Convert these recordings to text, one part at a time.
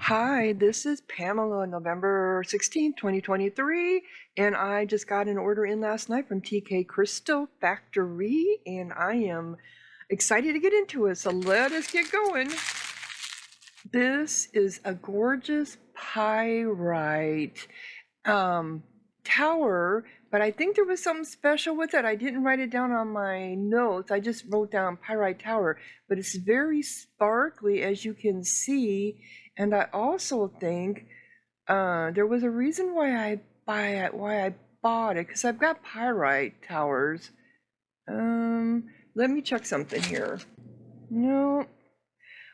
Hi, this is Pamela, November 16th, 2023, and I just got an order in last night from TK Crystal Factory, and I am excited to get into it, so let us get going. This is a gorgeous pyrite tower, but I think there was something special with it. I didn't write it down on my notes. I just wrote down pyrite tower, but it's very sparkly, as you can see. And I also think there was a reason why I bought it, because I've got pyrite towers. Let me check something here. No,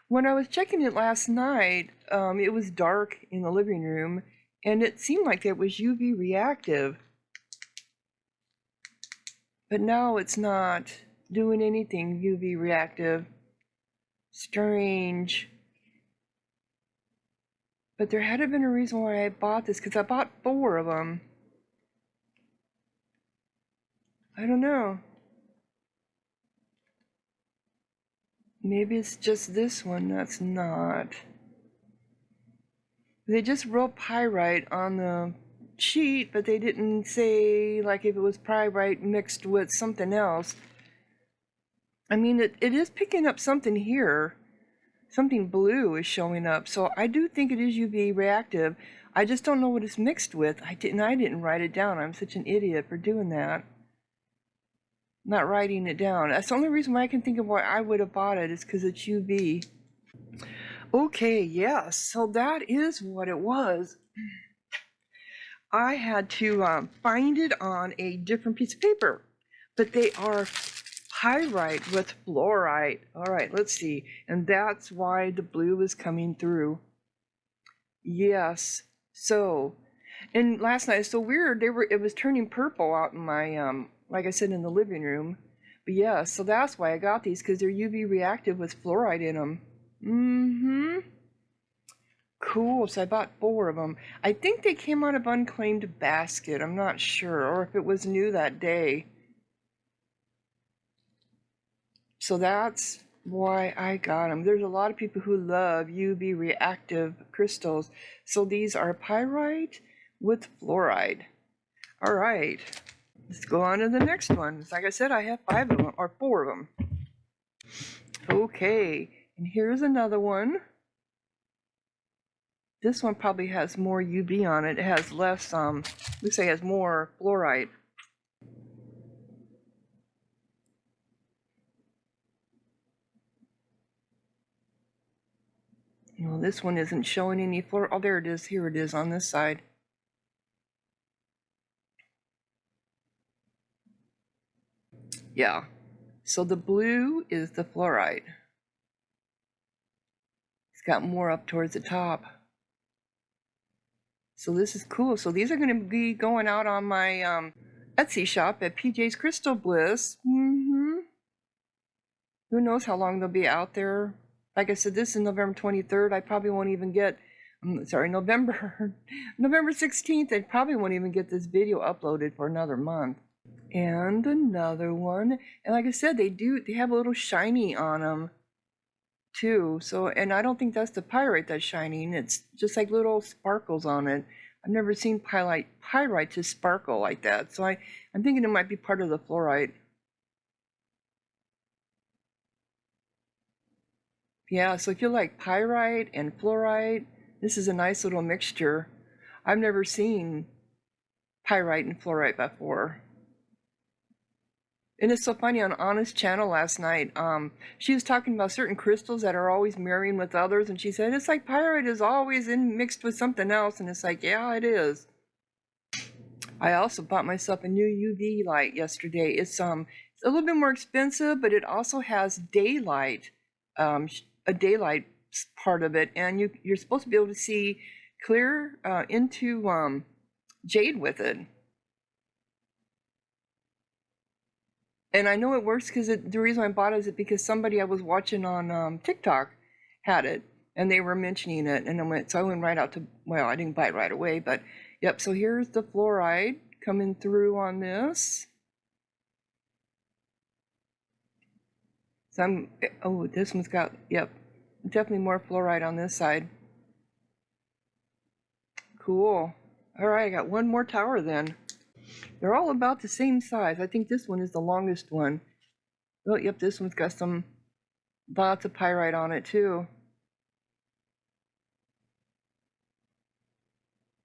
when I was checking it last night, it was dark in the living room, and it seemed like it was UV reactive. But now it's not doing anything UV reactive. Strange. But there had to have been a reason why I bought this, because I bought 4 of them. I don't know. Maybe it's just this one that's not. They just wrote pyrite on the sheet, but they didn't say like if it was pyrite mixed with something else. I mean, it is picking up something here. Something blue is showing up, so I do think it is UV reactive. I just don't know what it's mixed with. I didn't write it down. I'm such an idiot for doing that. Not writing it down. That's the only reason why I can think of why I would have bought it, is because it's UV. Okay, yes, so that is what it was. I had to find it on a different piece of paper, but they are pyrite with fluorite. All right, let's see. And that's why the blue is coming through. Yes. So, and last night, it's so weird. It was turning purple out in my like I said, in the living room. But yeah, so that's why I got these, because they're UV reactive with fluorite in them. Cool. So I bought 4 of them. I think they came out of unclaimed basket. I'm not sure, or if it was new that day. So that's why I got them. There's a lot of people who love UV reactive crystals. So these are pyrite with fluoride. All right, let's go on to the next one. Like I said, I have 5 of them, or 4 of them. Okay, and here's another one. This one probably has more UV on it. It has less, looks like it has more fluorite. No, this one isn't showing any fluorite. Oh, there it is. Here it is on this side. Yeah. So the blue is the fluorite. It's got more up towards the top. So this is cool. So these are going to be going out on my Etsy shop at PJ's Crystal Bliss. Who knows how long they'll be out there. Like I said, this is November 23rd. I probably won't even get, November 16th. I probably won't even get this video uploaded for another month. And another one. And like I said, they have a little shiny on them too. So, and I don't think that's the pyrite that's shining. It's just like little sparkles on it. I've never seen pyrite just sparkle like that. So I'm thinking it might be part of the fluorite. Yeah, so if you like pyrite and fluorite, this is a nice little mixture. I've never seen pyrite and fluorite before. And it's so funny, on Anna's channel last night, she was talking about certain crystals that are always marrying with others, and she said it's like pyrite is always mixed with something else, and it's like, yeah, it is. I also bought myself a new UV light yesterday. It's a little bit more expensive, but it also has daylight, a daylight part of it, and you're supposed to be able to see clear into jade with it. And I know it works because the reason I bought it is because somebody I was watching on TikTok had it, and they were mentioning it, and I went right out to, well, I didn't buy it right away, but yep. So here's the fluoride coming through on this. So this one's got, yep, definitely more fluoride on this side. Cool. All right, I got one more tower then. They're all about the same size. I think this one is the longest one. Oh, yep, this one's got some lots of pyrite on it too.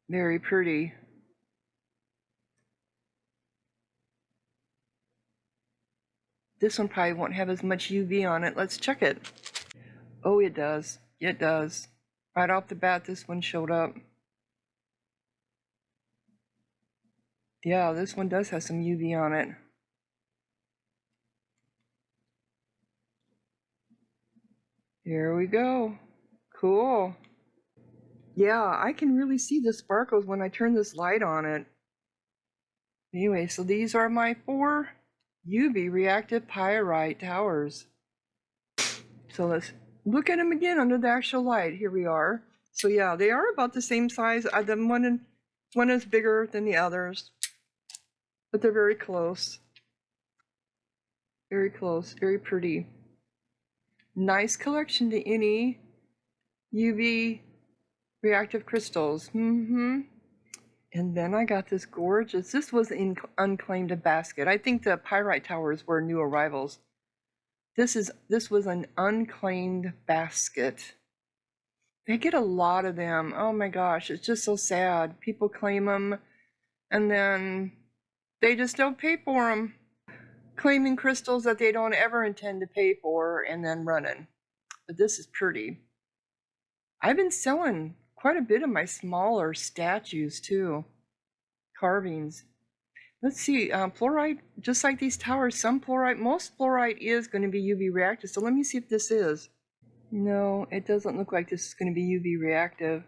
Very pretty. This one probably won't have as much UV on it. Let's check it. Oh, it does. It does. Right off the bat, this one showed up. Yeah, this one does have some UV on it. Here we go. Cool. Yeah, I can really see the sparkles when I turn this light on it. Anyway, so these are my 4 UV reactive pyrite towers. So let's look at them again under the actual light. Here we are. So yeah, they are about the same size. One is bigger than the others, but they're very close. Very close, very pretty. Nice collection to any UV reactive crystals. And then I got this gorgeous, this was in unclaimed basket. I think the pyrite towers were new arrivals. This was an unclaimed basket. They get a lot of them. Oh my gosh, it's just so sad. People claim them and then they just don't pay for them. Claiming crystals that they don't ever intend to pay for and then running. But this is pretty. I've been selling quite a bit of my smaller statues too. Carvings. Let's see, fluorite, just like these towers, most fluorite is going to be UV reactive. So let me see if this is. No, it doesn't look like this is going to be UV reactive.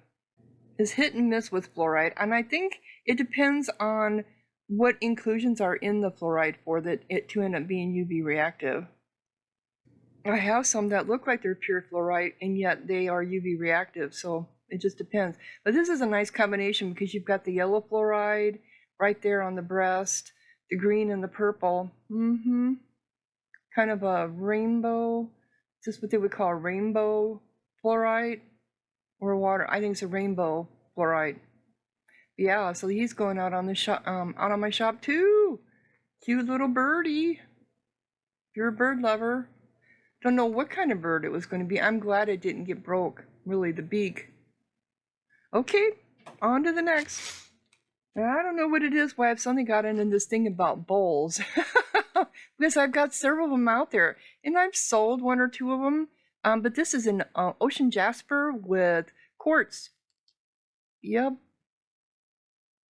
It's hit and miss with fluorite, and I think it depends on what inclusions are in the fluorite for it to end up being UV reactive. I have some that look like they're pure fluorite, and yet they are UV reactive, so it just depends. But this is a nice combination because you've got the yellow fluoride right there on the breast, the green and the purple. Kind of a rainbow. Is this what they would call a rainbow fluorite or water? I think it's a rainbow fluorite. Yeah, so he's going out on the shop, out on my shop too. Cute little birdie. If you're a bird lover. Don't know what kind of bird it was going to be. I'm glad it didn't get broke. Really, the beak. Okay, on to the next. I don't know what it is, why I've suddenly gotten into this thing about bowls. Because I've got several of them out there. And I've sold 1 or 2 of them. But this is an ocean jasper with quartz. Yep.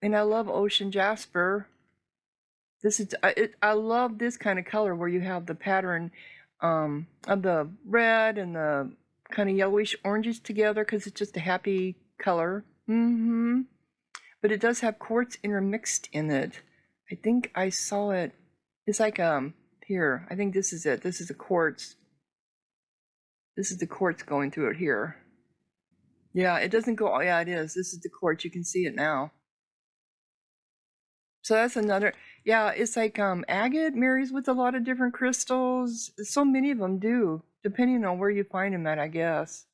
And I love ocean jasper. I love this kind of color where you have the pattern of the red and the kind of yellowish oranges together because it's just a happy color. But it does have quartz intermixed in it. I think I saw it. It's like here. I think this is it. This is a quartz. This is the quartz going through it here. Yeah, it doesn't go. Yeah, it is. This is the quartz. You can see it now. So that's another. Yeah, it's like agate marries with a lot of different crystals. So many of them do, depending on where you find them at, I guess.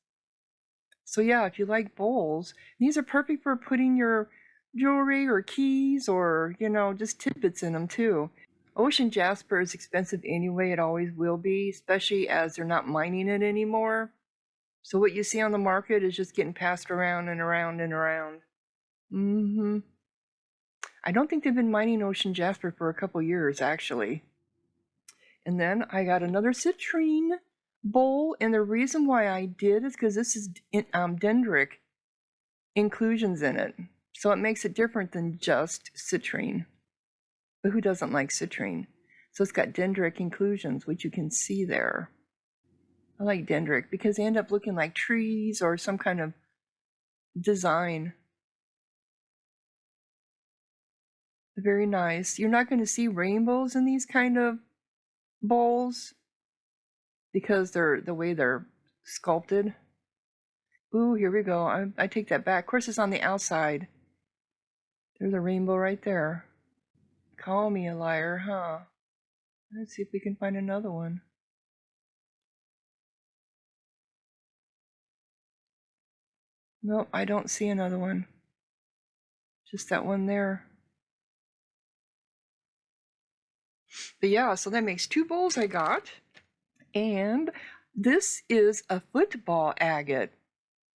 So yeah, if you like bowls, these are perfect for putting your jewelry or keys or, just tidbits in them too. Ocean jasper is expensive anyway. It always will be, especially as they're not mining it anymore. So what you see on the market is just getting passed around and around and around. I don't think they've been mining ocean jasper for a couple years, actually. And then I got another citrine bowl, and the reason why I did is because this is dendritic inclusions in it. So it makes it different than just citrine. But who doesn't like citrine? So it's got dendritic inclusions, which you can see there. I like dendritic because they end up looking like trees or some kind of design. Very nice. You're not going to see rainbows in these kind of bowls because they're the way they're sculpted. Ooh, here we go. I take that back. Of course, it's on the outside. There's a rainbow right there. Call me a liar, huh? Let's see if we can find another one. Nope, I don't see another one. Just that one there. But yeah, so that makes 2 bowls I got. And this is a football agate.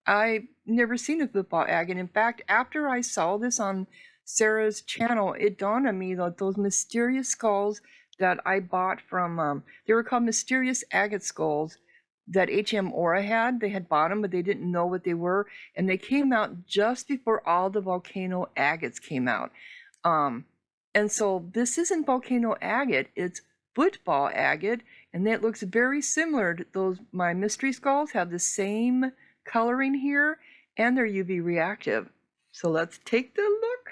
I've never seen a football agate. In fact, after I saw this on Sarah's channel, it dawned on me that those mysterious skulls that I bought from, they were called mysterious agate skulls that HM Aura had. They had bought them, but they didn't know what they were. And they came out just before all the volcano agates came out. And so this isn't volcano agate, it's football agate. And that looks very similar to those. My mystery skulls have the same coloring here, and they're UV reactive. So let's take the look.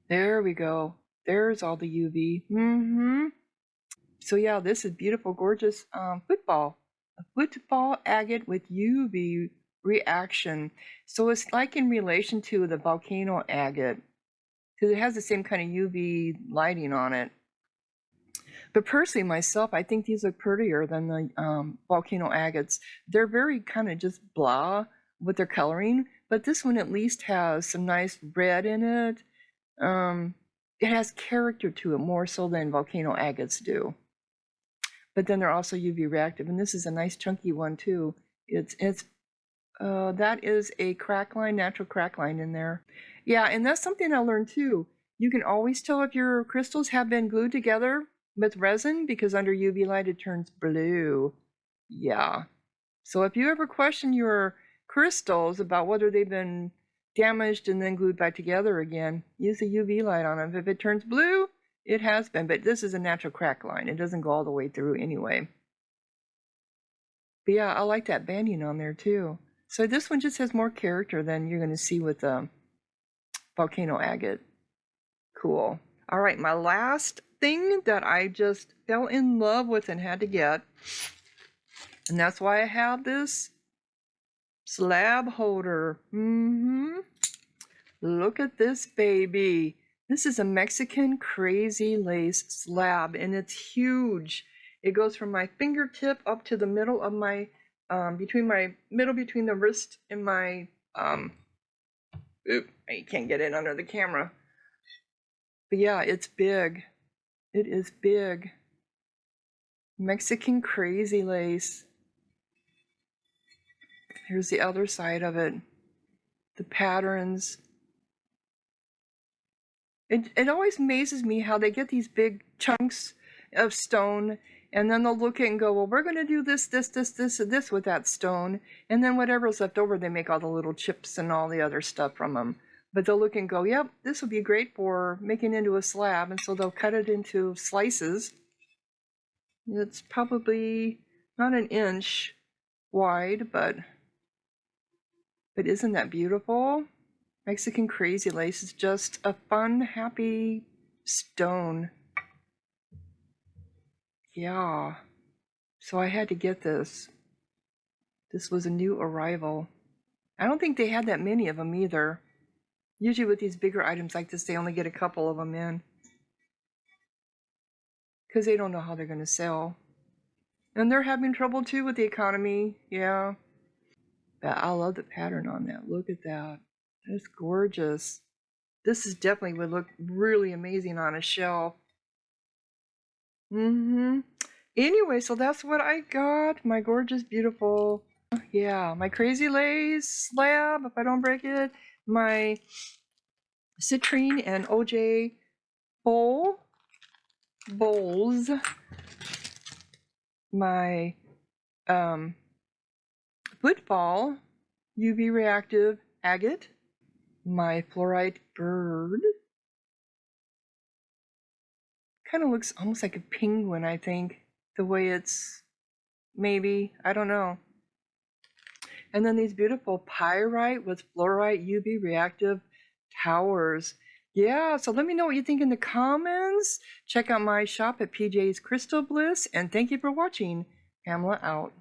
There we go. There's all the UV. So yeah, this is beautiful, gorgeous football. A football agate with UV reaction. So it's like in relation to the volcano agate, because it has the same kind of UV lighting on it. But personally, myself, I think these look prettier than the volcano agates. They're very kind of just blah with their coloring, but this one at least has some nice red in it. It has character to it more so than volcano agates do. But then they're also UV reactive, and this is a nice chunky one too. That is a crack line, natural crack line in there. Yeah, and that's something I learned too. You can always tell if your crystals have been glued together with resin, because under UV light it turns blue. Yeah. So if you ever question your crystals about whether they've been damaged and then glued back together again, use a UV light on them. If it turns blue, it has been, but this is a natural crack line. It doesn't go all the way through anyway. But yeah, I like that banding on there too. So this one just has more character than you're going to see with the volcano agate. Cool. All right, my last thing that I just fell in love with and had to get, and that's why I have this slab holder. Look at this baby. This is a Mexican crazy lace slab, and it's huge. It goes from my fingertip up to the middle of my, between the wrist and my, I can't get it under the camera. But yeah, it's big. It is big. Mexican crazy lace. Here's the other side of it. The patterns. It always amazes me how they get these big chunks of stone, and then they'll look at it and go, well, we're going to do this, this, this, this, and this with that stone. And then whatever's left over, they make all the little chips and all the other stuff from them. But they'll look and go, yep, this would be great for making into a slab. And so they'll cut it into slices. It's probably not an inch wide, but isn't that beautiful? Mexican crazy lace is just a fun, happy stone. Yeah. So I had to get this. This was a new arrival. I don't think they had that many of them either. Usually with these bigger items like this, they only get a couple of them in, because they don't know how they're going to sell. And they're having trouble too with the economy. Yeah. But I love the pattern on that. Look at that. That's gorgeous. This is definitely would look really amazing on a shelf. Anyway, so that's what I got. My gorgeous, beautiful, yeah, my crazy lace slab, if I don't break it. My Citrine and OJ bowls. My football UV reactive agate. My Fluorite bird. Kind of looks almost like a penguin, I think, the way it's, maybe, I don't know. And then these beautiful Pyrite with Fluorite UV reactive towers. Yeah, so let me know what you think in the comments. Check out my shop at PJ's Crystal Bliss, and thank you for watching. Pamela out.